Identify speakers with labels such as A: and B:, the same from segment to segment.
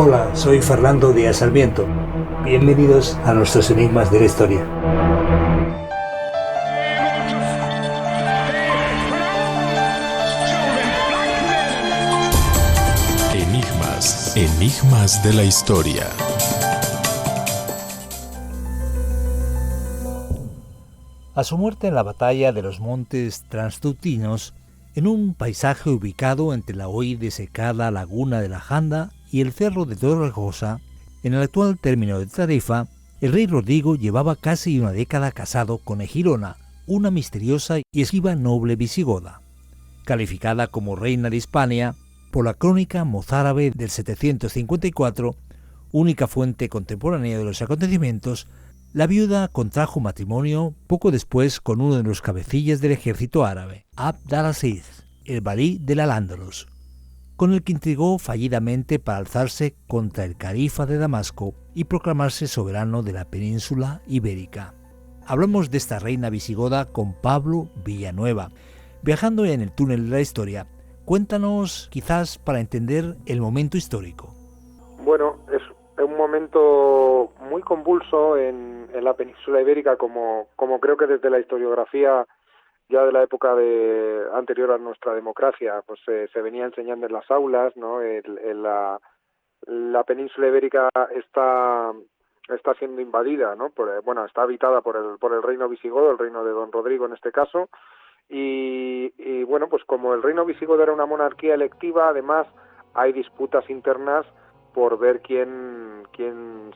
A: Hola, soy Fernando Díaz Sarmiento. Bienvenidos a nuestros enigmas de la historia.
B: Enigmas de la historia.
A: A su muerte en la batalla de los Montes Transdutinos, en un paisaje ubicado entre la hoy desecada laguna de la Janda y el cerro de Torregosa, en el actual término de Tarifa, el rey Rodrigo llevaba casi una década casado con Egilona, una misteriosa y esquiva noble visigoda. Calificada como reina de Hispania por la crónica mozárabe del 754, única fuente contemporánea de los acontecimientos, la viuda contrajo matrimonio poco después con uno de los cabecillas del ejército árabe, Abd al-Aziz, el valí del Al-Ándalus, con el que intrigó fallidamente para alzarse contra el califa de Damasco y proclamarse soberano de la península ibérica. Hablamos de esta reina visigoda con Pablo Villanueva. Viajando en el túnel de la historia, cuéntanos quizás para entender el momento histórico.
C: Bueno, es un momento muy convulso en la península ibérica, como creo que desde la historiografía ya de la época anterior a nuestra democracia, pues se venía enseñando en las aulas, ¿no? La península ibérica está siendo invadida, ¿no? Está habitada por el reino visigodo, el reino de Don Rodrigo en este caso, y bueno, pues como el reino visigodo era una monarquía electiva, además hay disputas internas por ver quién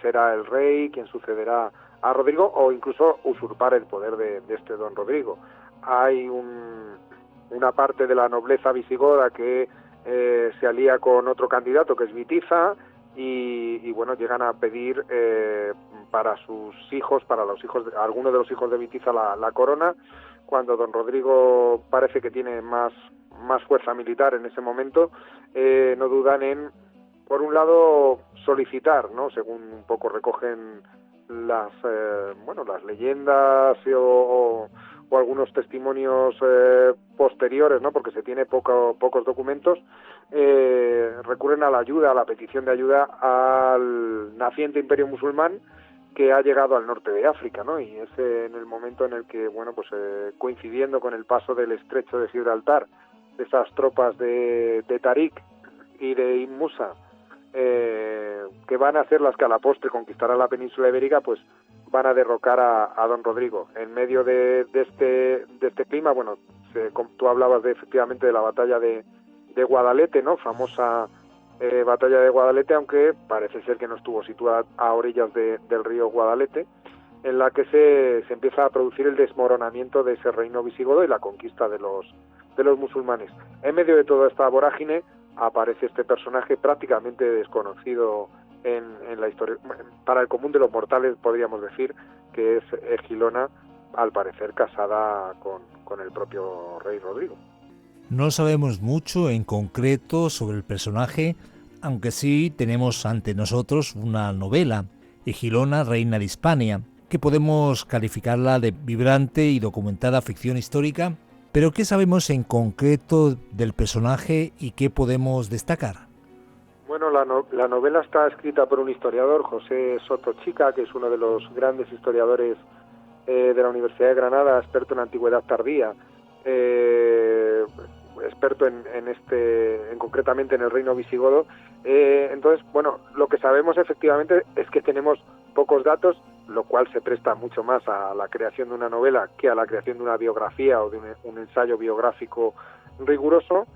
C: será el rey, quién sucederá a Rodrigo, o incluso usurpar el poder de este Don Rodrigo. Hay una parte de la nobleza visigoda que se alía con otro candidato que es Witiza, y bueno, llegan a pedir para sus hijos, algunos de los hijos de Witiza la corona, cuando Don Rodrigo parece que tiene más fuerza militar en ese momento. No dudan en, por un lado, solicitar, ¿no? Según un poco recogen las leyendas o algunos testimonios posteriores, ¿no? Porque se tiene pocos documentos, recurren a la petición de ayuda al naciente imperio musulmán que ha llegado al norte de África, ¿no? Y es en el momento en el que, bueno, pues coincidiendo con el paso del estrecho de Gibraltar, de esas tropas de Tarik y de Ibn Musa, que van a ser las que a la postre conquistarán la península ibérica, pues van a derrocar a Don Rodrigo. En medio de este clima, bueno, tú hablabas efectivamente de la batalla de Guadalete, ¿no? Famosa batalla de Guadalete, aunque parece ser que no estuvo situada a orillas del río Guadalete, en la que se empieza a producir el desmoronamiento de ese reino visigodo y la conquista de los musulmanes. En medio de toda esta vorágine aparece este personaje prácticamente desconocido en la historia, para el común de los mortales podríamos decir, que es Egilona, al parecer casada con el propio rey Rodrigo.
A: No sabemos mucho en concreto sobre el personaje, aunque sí tenemos ante nosotros una novela, Egilona, reina de Hispania, que podemos calificarla de vibrante y documentada ficción histórica. Pero ¿qué sabemos en concreto del personaje y qué podemos destacar?
C: Bueno, la novela está escrita por un historiador, José Soto Chica, que es uno de los grandes historiadores de la Universidad de Granada, experto en antigüedad tardía, experto concretamente en el reino visigodo. Entonces, bueno, lo que sabemos efectivamente es que tenemos pocos datos, lo cual se presta mucho más a la creación de una novela que a la creación de una biografía o de un ensayo biográfico riguroso.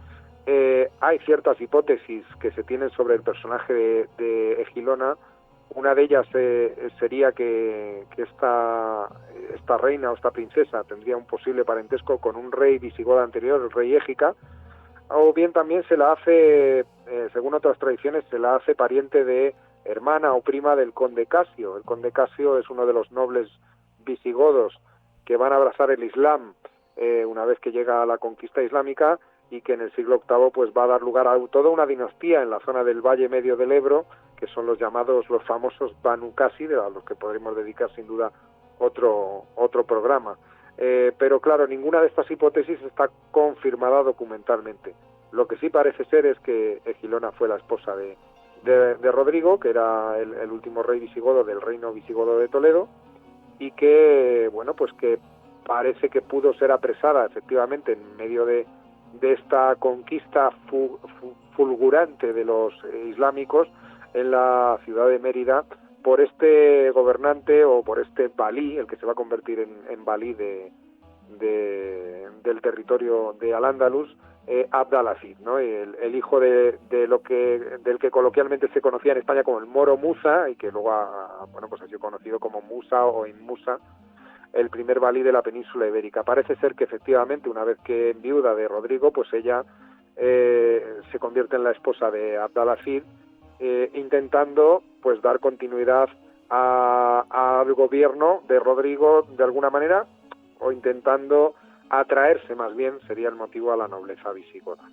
C: Hay ciertas hipótesis que se tienen sobre el personaje de Egilona. Una de ellas sería que esta reina o esta princesa tendría un posible parentesco con un rey visigodo anterior, el rey Égica, o bien también se la hace, según otras tradiciones, se la hace pariente de hermana o prima del conde Casio. El conde Casio es uno de los nobles visigodos que van a abrazar el Islam una vez que llega a la conquista islámica, y que en el siglo VIII pues va a dar lugar a toda una dinastía en la zona del Valle Medio del Ebro, que son los famosos Banu Qasi, a los que podremos dedicar sin duda otro programa. Pero claro, ninguna de estas hipótesis está confirmada documentalmente. Lo que sí parece ser es que Egilona fue la esposa de de Rodrigo, que era el último rey visigodo del reino visigodo de Toledo, y que, bueno, pues que parece que pudo ser apresada efectivamente en medio de esta conquista fulgurante de los islámicos en la ciudad de Mérida por este gobernante o por este valí, el que se va a convertir en valí del territorio de Al-Ándalus, Abd al-Aziz, ¿no? El hijo del que coloquialmente se conocía en España como el Moro Musa, y que luego pues ha sido conocido como Musa o Inmusa, el primer valí de la península ibérica. Parece ser que efectivamente, una vez que enviuda de Rodrigo, pues ella se convierte en la esposa de Abd al-Aziz, intentando pues dar continuidad al gobierno de Rodrigo de alguna manera, o intentando atraerse más bien, sería el motivo, a la nobleza visigoda.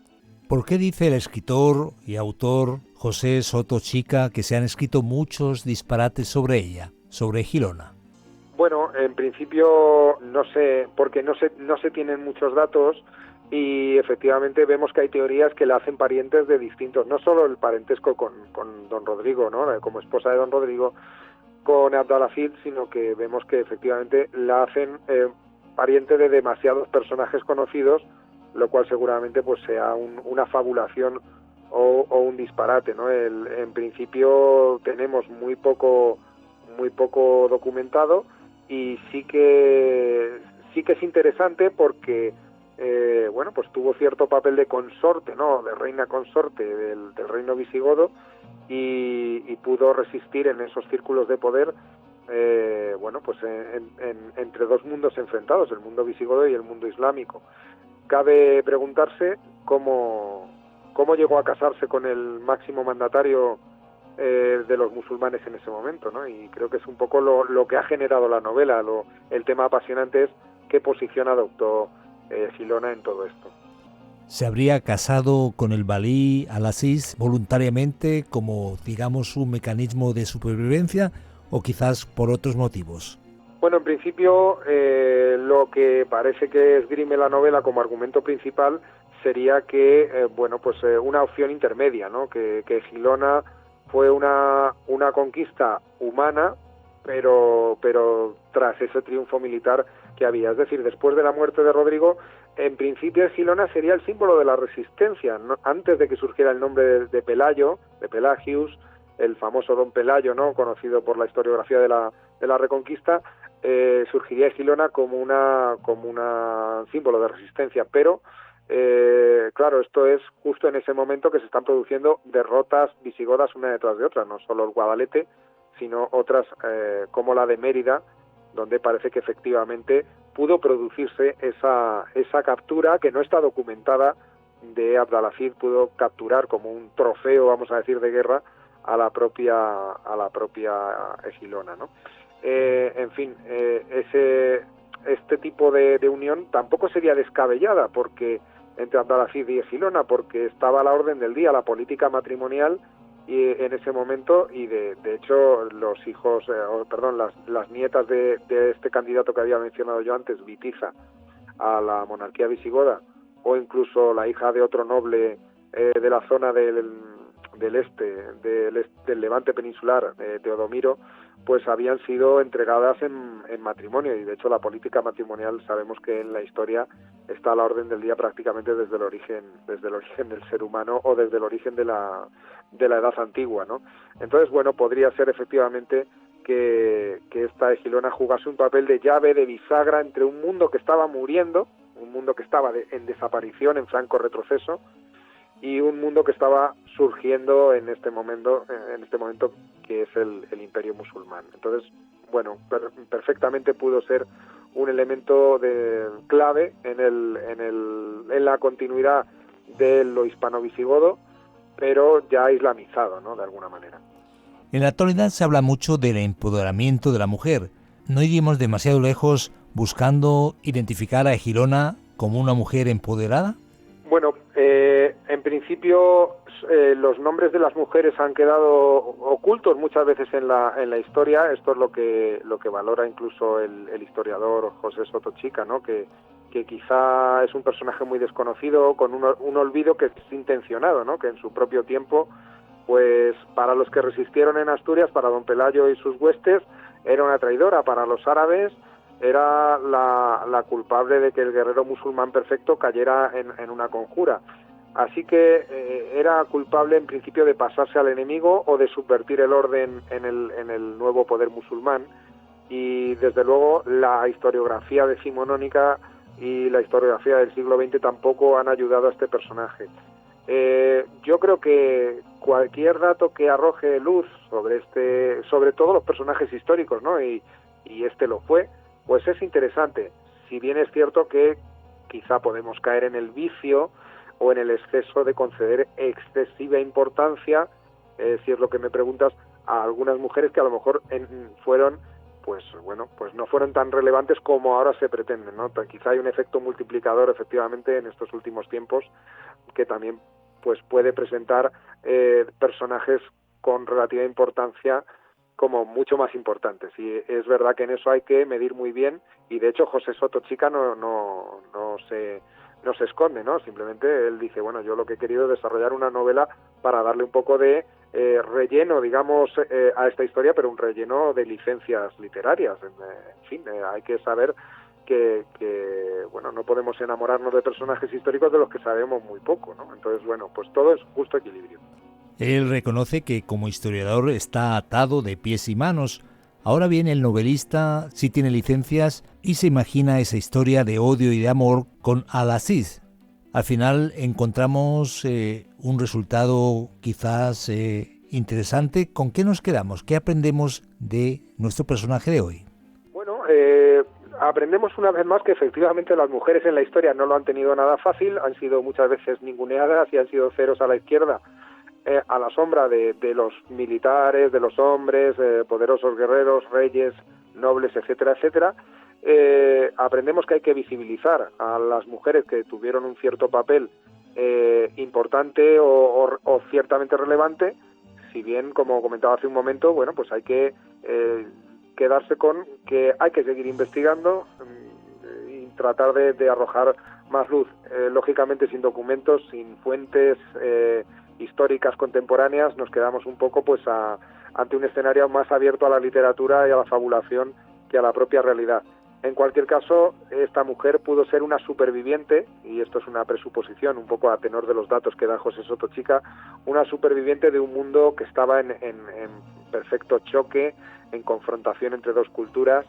A: ¿Por qué dice el escritor y autor José Soto Chica que se han escrito muchos disparates sobre ella, sobre Egilona?
C: Bueno, en principio no sé, porque no se tienen muchos datos, y efectivamente vemos que hay teorías que la hacen parientes de distintos, no solo el parentesco con don Rodrigo, ¿no?, como esposa de don Rodrigo, con Abd al-Aziz, sino que vemos que efectivamente la hacen pariente de demasiados personajes conocidos, lo cual seguramente pues sea una fabulación o un disparate, ¿no? En principio tenemos muy poco documentado, y sí que es interesante porque bueno, pues tuvo cierto papel de consorte, ¿no?, de reina consorte del reino visigodo, y pudo resistir en esos círculos de poder, bueno, pues entre dos mundos enfrentados, el mundo visigodo y el mundo islámico. Cabe preguntarse cómo llegó a casarse con el máximo mandatario de los musulmanes en ese momento, ¿no? Y creo que es un poco lo que ha generado la novela. El tema apasionante es qué posición adoptó Egilona en todo esto.
A: ¿Se habría casado con el valí al-Aziz voluntariamente como, digamos, un mecanismo de supervivencia, o quizás por otros motivos?
C: Bueno, en principio lo que parece que esgrime la novela como argumento principal sería que, bueno, pues una opción intermedia, ¿no? Que Egilona fue una conquista humana, pero tras ese triunfo militar que había. Es decir, después de la muerte de Rodrigo, en principio Egilona sería el símbolo de la resistencia, ¿no? Antes de que surgiera el nombre de Pelayo, de Pelagius, el famoso don Pelayo, ¿no?, conocido por la historiografía de la Reconquista, surgiría Egilona como una símbolo de resistencia, pero claro, esto es justo en ese momento que se están produciendo derrotas visigodas una detrás de otra, no solo el Guadalete, sino otras como la de Mérida, donde parece que efectivamente pudo producirse esa captura, que no está documentada, de Abd al-Aziz. Pudo capturar como un trofeo, vamos a decir, de guerra a la propia Egilona, ¿no? En fin, este tipo de unión tampoco sería descabellada porque entre Abd al-Aziz y Egilona, porque estaba a la orden del día la política matrimonial, y en ese momento, y de hecho los hijos, las nietas de este candidato que había mencionado yo antes, Witiza, a la monarquía visigoda, o incluso la hija de otro noble de la zona del Levante peninsular, Teodomiro, pues habían sido entregadas en matrimonio, y de hecho la política matrimonial sabemos que en la historia está a la orden del día prácticamente desde el origen del ser humano, o desde el origen de la edad antigua, ¿no? Entonces, bueno, podría ser efectivamente que esta Egilona jugase un papel de llave, de bisagra entre un mundo que estaba muriendo, un mundo que estaba en desaparición, en franco retroceso, y un mundo que estaba surgiendo en este momento que es el Imperio musulmán. Entonces, bueno, perfectamente pudo ser un elemento clave en la continuidad de lo hispano-visigodo, pero ya islamizado, ¿no?, de alguna manera.
A: En la actualidad se habla mucho del empoderamiento de la mujer. No iríamos demasiado lejos buscando identificar a Egilona como una mujer empoderada.
C: Bueno, en principio los nombres de las mujeres han quedado ocultos muchas veces en la historia. Esto es lo que valora incluso el historiador José Soto Chica, ¿no?, que quizá es un personaje muy desconocido, con un olvido que es intencionado, ¿no?, que en su propio tiempo pues para los que resistieron en Asturias, para don Pelayo y sus huestes, era una traidora. Para los árabes era la culpable de que el guerrero musulmán perfecto cayera en una conjura. Así que era culpable en principio de pasarse al enemigo o de subvertir el orden en el nuevo poder musulmán. Y desde luego la historiografía decimonónica y la historiografía del siglo XX tampoco han ayudado a este personaje. Yo creo que cualquier dato que arroje luz sobre todos los personajes históricos, ¿no? Y este lo fue, pues es interesante. Si bien es cierto que quizá podemos caer en el vicio o en el exceso de conceder excesiva importancia, si es lo que me preguntas, a algunas mujeres que a lo mejor fueron, pues no fueron tan relevantes como ahora se pretende, ¿no? Quizá hay un efecto multiplicador efectivamente en estos últimos tiempos que también pues puede presentar personajes con relativa importancia como mucho más importantes, y es verdad que en eso hay que medir muy bien, y de hecho José Soto Chica no se esconde, ¿no? Simplemente él dice, bueno, yo lo que he querido es desarrollar una novela para darle un poco de relleno, digamos, a esta historia, pero un relleno de licencias literarias. En fin, hay que saber que bueno, no podemos enamorarnos de personajes históricos de los que sabemos muy poco, ¿no? Entonces, bueno, pues todo es justo equilibrio.
A: Él reconoce que como historiador está atado de pies y manos. Ahora bien, el novelista sí tiene licencias y se imagina esa historia de odio y de amor con Al-Aziz. Al final encontramos un resultado quizás interesante. ¿Con qué nos quedamos? ¿Qué aprendemos de nuestro personaje de hoy?
C: Bueno, aprendemos una vez más que efectivamente las mujeres en la historia no lo han tenido nada fácil, han sido muchas veces ninguneadas y han sido ceros a la izquierda, a la sombra de los militares, de los hombres, poderosos guerreros, reyes, nobles, etcétera, etcétera. Aprendemos que hay que visibilizar a las mujeres que tuvieron un cierto papel importante o ciertamente relevante, si bien, como comentaba hace un momento, bueno, pues hay que quedarse con que hay que seguir investigando y tratar de arrojar más luz, lógicamente sin documentos, sin fuentes históricas contemporáneas, nos quedamos un poco pues ante un escenario más abierto a la literatura y a la fabulación que a la propia realidad. En cualquier caso, esta mujer pudo ser una superviviente, y esto es una presuposición, un poco a tenor de los datos que da José Soto Chica, una superviviente de un mundo que estaba en perfecto choque, en confrontación entre dos culturas,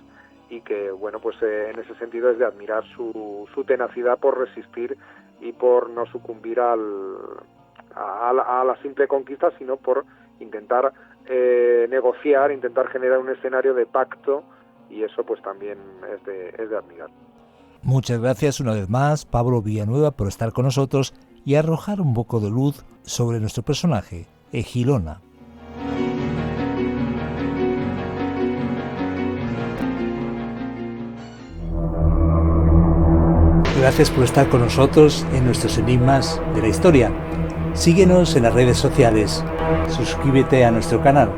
C: y que, bueno, pues en ese sentido es de admirar su tenacidad por resistir y por no sucumbir a la simple conquista, sino por intentar negociar, intentar generar un escenario de pacto, y eso pues también es de admirar.
A: Muchas gracias una vez más, Pablo Villanueva, por estar con nosotros y arrojar un poco de luz sobre nuestro personaje, Egilona. Gracias por estar con nosotros en nuestros enigmas de la historia. Síguenos en las redes sociales. Suscríbete a nuestro canal.